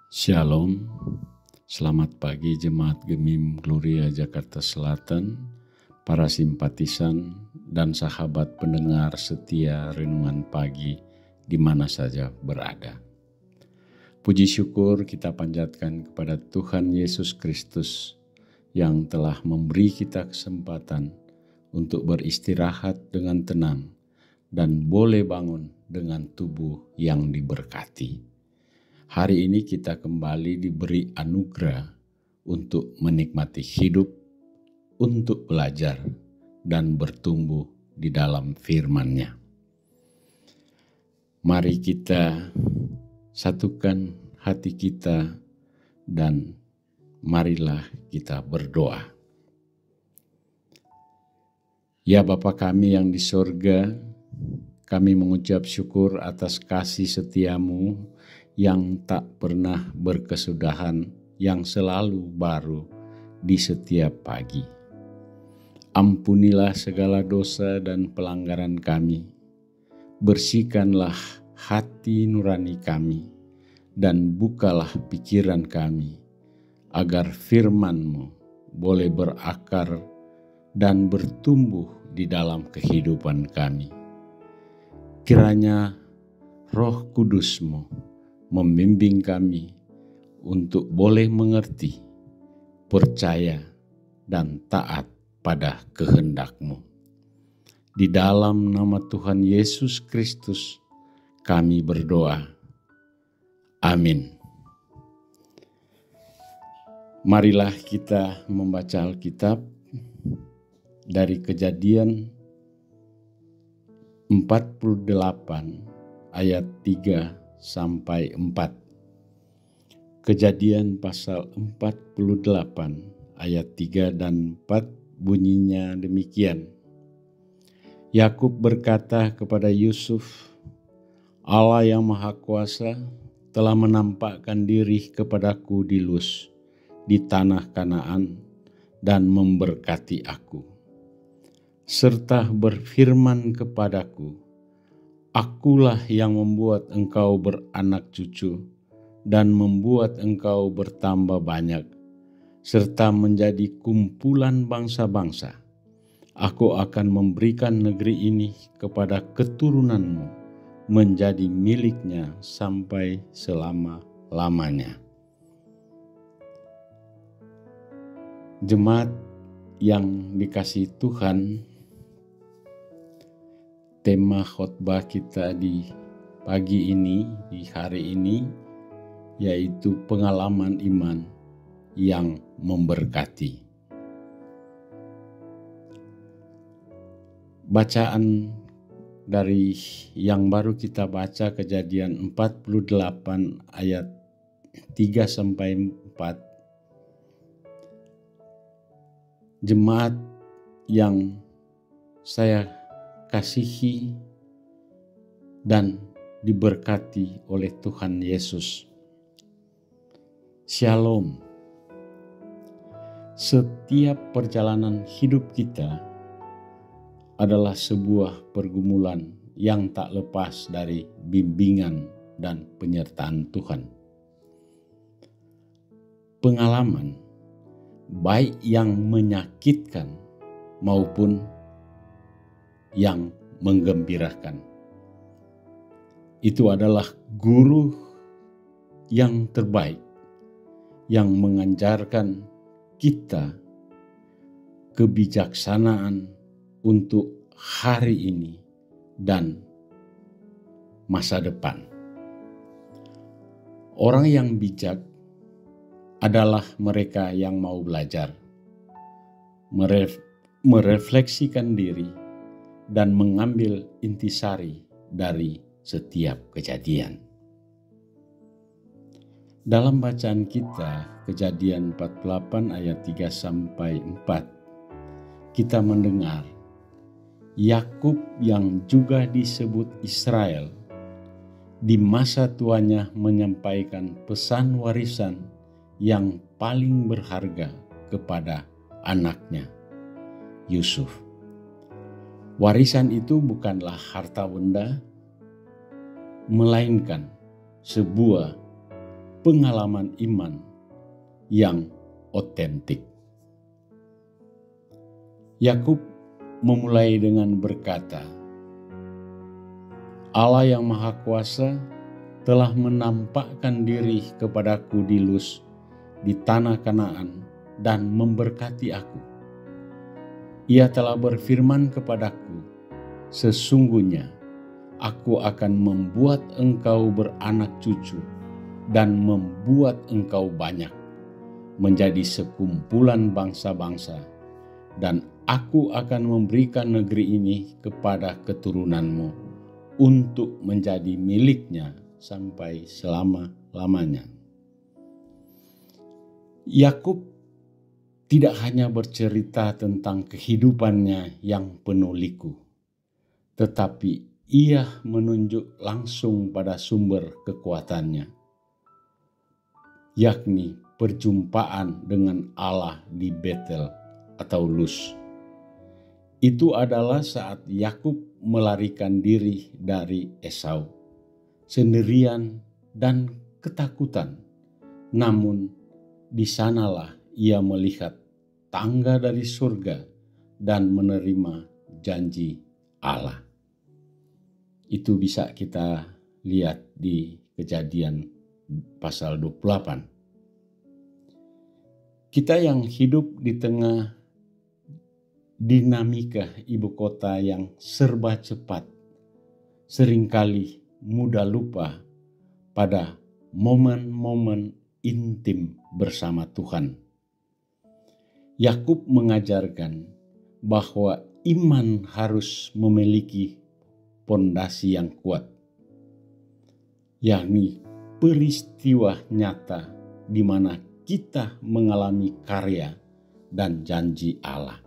Shalom, selamat pagi Jemaat Gemim Gloria Jakarta Selatan, para simpatisan dan sahabat pendengar setia renungan pagi di mana saja berada. Puji syukur kita panjatkan kepada Tuhan Yesus Kristus yang telah memberi kita kesempatan untuk beristirahat dengan tenang dan boleh bangun dengan tubuh yang diberkati. Hari ini kita kembali diberi anugerah untuk menikmati hidup, untuk belajar dan bertumbuh di dalam firman-Nya. Mari kita satukan hati kita dan marilah kita berdoa. Ya Bapa kami yang di sorga, kami mengucap syukur atas kasih setia-Mu yang tak pernah berkesudahan, yang selalu baru di setiap pagi. Ampunilah segala dosa dan pelanggaran kami. Bersihkanlah hati nurani kami dan bukalah pikiran kami agar firman-Mu boleh berakar dan bertumbuh di dalam kehidupan kami. Kiranya Roh Kudus-Mu membimbing kami untuk boleh mengerti, percaya, dan taat pada kehendak-Mu. Di dalam nama Tuhan Yesus Kristus kami berdoa. Amin. Marilah kita membaca Alkitab dari Kejadian 48 ayat 3 sampai 4. Kejadian pasal 48 ayat 3 dan 4 bunyinya demikian. Yakub berkata kepada Yusuf, Allah yang Maha Kuasa telah menampakkan diri kepadaku di Luz, di tanah Kanaan, dan memberkati aku, serta berfirman kepadaku, Akulah yang membuat engkau beranak cucu dan membuat engkau bertambah banyak, serta menjadi kumpulan bangsa-bangsa. Aku akan memberikan negeri ini kepada keturunanmu menjadi miliknya sampai selama-lamanya. Jemaat yang dikasihi Tuhan, tema khotbah kita di pagi ini, di hari ini, yaitu pengalaman iman yang memberkati. Bacaan dari yang baru kita baca, Kejadian 48 ayat 3 sampai 4. Jemaat yang saya kasihi dan diberkati oleh Tuhan Yesus. Shalom. Setiap perjalanan hidup kita adalah sebuah pergumulan yang tak lepas dari bimbingan dan penyertaan Tuhan. Pengalaman, baik yang menyakitkan maupun yang menggembirakan, itu adalah guru yang terbaik yang mengajarkan kita kebijaksanaan untuk hari ini dan masa depan. Orang yang bijak adalah mereka yang mau belajar, merefleksikan diri, dan mengambil intisari dari setiap kejadian. Dalam bacaan kita, Kejadian 48 ayat 3 sampai 4, kita mendengar Yakub yang juga disebut Israel di masa tuanya menyampaikan pesan warisan yang paling berharga kepada anaknya, Yusuf. Warisan itu bukanlah harta benda, melainkan sebuah pengalaman iman yang otentik. Yakub memulai dengan berkata, Allah yang Maha Kuasa telah menampakkan diri kepadaku di Luz, di tanah Kanaan, dan memberkati aku. Ia telah berfirman kepadaku, sesungguhnya aku akan membuat engkau beranak cucu dan membuat engkau banyak, menjadi sekumpulan bangsa-bangsa, dan aku akan memberikan negeri ini kepada keturunanmu untuk menjadi miliknya sampai selama-lamanya. Yakub tidak hanya bercerita tentang kehidupannya yang penuh liku, tetapi ia menunjuk langsung pada sumber kekuatannya, yakni perjumpaan dengan Allah di Betel atau Luz. Itu adalah saat Yakub melarikan diri dari Esau, sendirian dan ketakutan. Namun di sanalah ia melihat tangga dari surga dan menerima janji Allah. Itu bisa kita lihat di Kejadian pasal 28. Kita yang hidup di tengah dinamika ibu kota yang serba cepat, seringkali mudah lupa pada momen-momen intim bersama Tuhan. Yakub mengajarkan bahwa iman harus memiliki pondasi yang kuat, yakni peristiwa nyata di mana kita mengalami karya dan janji Allah.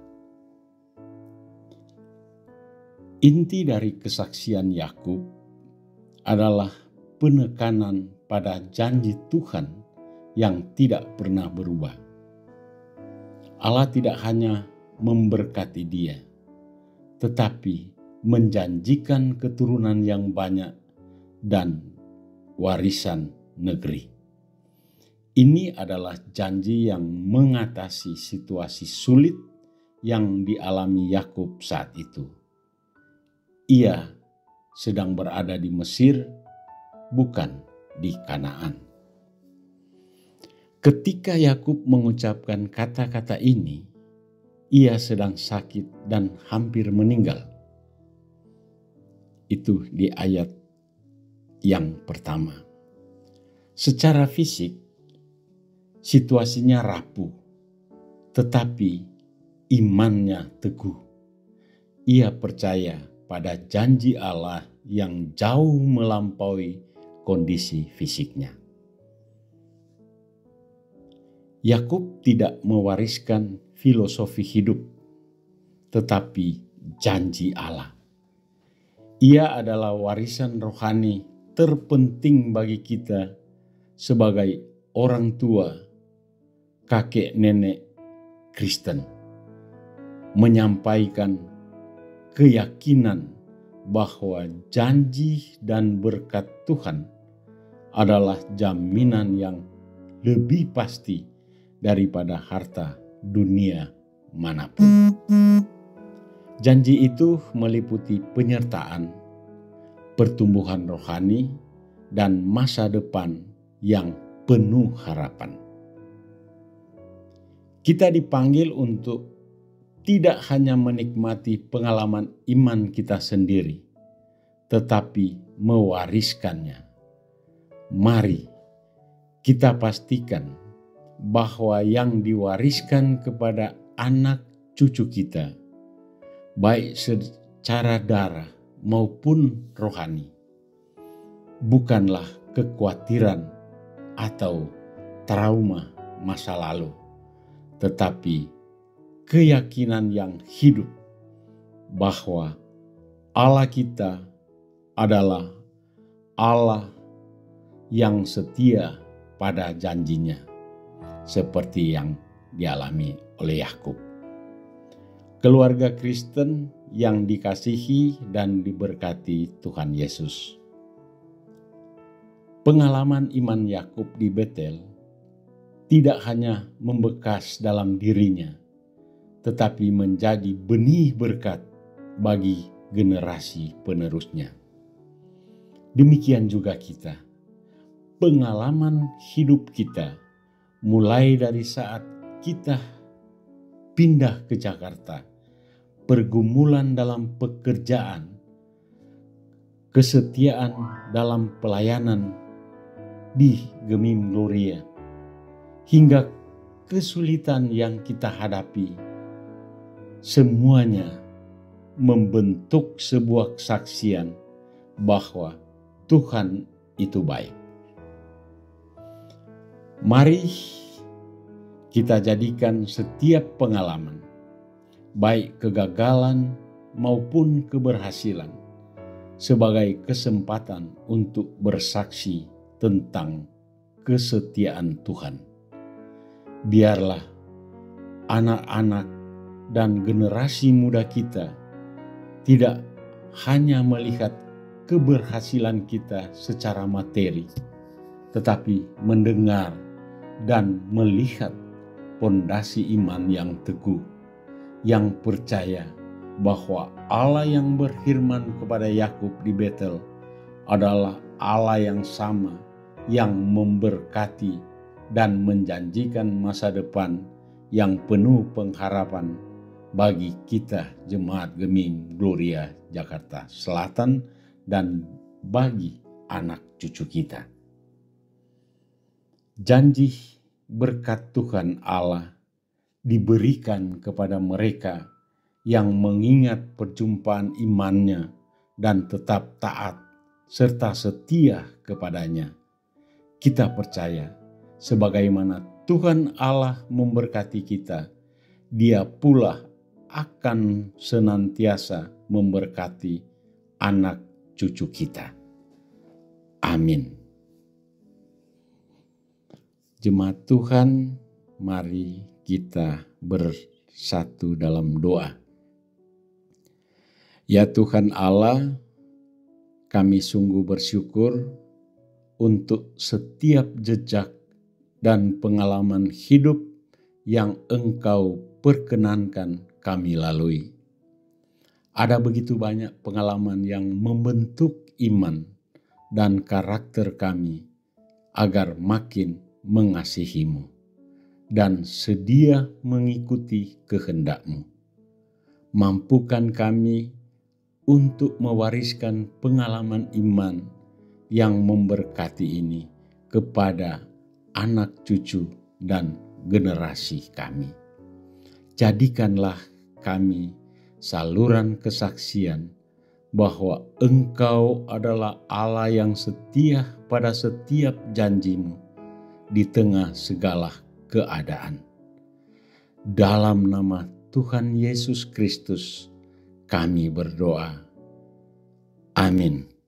Inti dari kesaksian Yakub adalah penekanan pada janji Tuhan yang tidak pernah berubah. Allah tidak hanya memberkati dia, tetapi menjanjikan keturunan yang banyak dan warisan negeri. Ini adalah janji yang mengatasi situasi sulit yang dialami Yakub saat itu. Ia sedang berada di Mesir, bukan di Kanaan. Ketika Yakub mengucapkan kata-kata ini, ia sedang sakit dan hampir meninggal. Itu di ayat yang pertama. Secara fisik, situasinya rapuh, tetapi imannya teguh. Ia percaya pada janji Allah yang jauh melampaui kondisi fisiknya. Yakub tidak mewariskan filosofi hidup, tetapi janji Allah. Ia adalah warisan rohani terpenting bagi kita sebagai orang tua, kakek nenek Kristen, menyampaikan keyakinan bahwa janji dan berkat Tuhan adalah jaminan yang lebih pasti daripada harta dunia manapun. Janji itu meliputi penyertaan, pertumbuhan rohani, dan masa depan yang penuh harapan. Kita dipanggil untuk tidak hanya menikmati pengalaman iman kita sendiri, tetapi mewariskannya. Mari kita pastikan bahwa yang diwariskan kepada anak cucu kita, baik secara darah maupun rohani, bukanlah kekhawatiran atau trauma masa lalu, tetapi keyakinan yang hidup bahwa Allah kita adalah Allah yang setia pada janjinya, seperti yang dialami oleh Yakub. Keluarga Kristen yang dikasihi dan diberkati Tuhan Yesus. Pengalaman iman Yakub di Betel tidak hanya membekas dalam dirinya, tetapi menjadi benih berkat bagi generasi penerusnya. Demikian juga kita. Pengalaman hidup kita mulai dari saat kita pindah ke Jakarta, pergumulan dalam pekerjaan, kesetiaan dalam pelayanan di Gemim Gloria, hingga kesulitan yang kita hadapi, semuanya membentuk sebuah kesaksian bahwa Tuhan itu baik. Mari kita jadikan setiap pengalaman, baik kegagalan maupun keberhasilan, sebagai kesempatan untuk bersaksi tentang kesetiaan Tuhan. Biarlah anak-anak dan generasi muda kita tidak hanya melihat keberhasilan kita secara materi, tetapi mendengar dan melihat pondasi iman yang teguh, yang percaya bahwa Allah yang berfirman kepada Yakub di Betel adalah Allah yang sama, yang memberkati dan menjanjikan masa depan yang penuh pengharapan bagi kita Jemaat Gemim Gloria Jakarta Selatan dan bagi anak cucu kita. Janji berkat Tuhan Allah diberikan kepada mereka yang mengingat perjumpaan imannya dan tetap taat serta setia kepadanya. Kita percaya sebagaimana Tuhan Allah memberkati kita, Dia pula akan senantiasa memberkati anak cucu kita. Amin. Jemaat Tuhan, mari kita bersatu dalam doa. Ya Tuhan Allah, kami sungguh bersyukur untuk setiap jejak dan pengalaman hidup yang Engkau perkenankan kami lalui. Ada begitu banyak pengalaman yang membentuk iman dan karakter kami agar makin mengasihi-Mu dan sedia mengikuti kehendak-Mu. Mampukan kami untuk mewariskan pengalaman iman yang memberkati ini kepada anak cucu dan generasi kami. Jadikanlah kami saluran kesaksian bahwa Engkau adalah Allah yang setia pada setiap janji-Mu di tengah segala keadaan. Dalam nama Tuhan Yesus Kristus kami berdoa. Amin.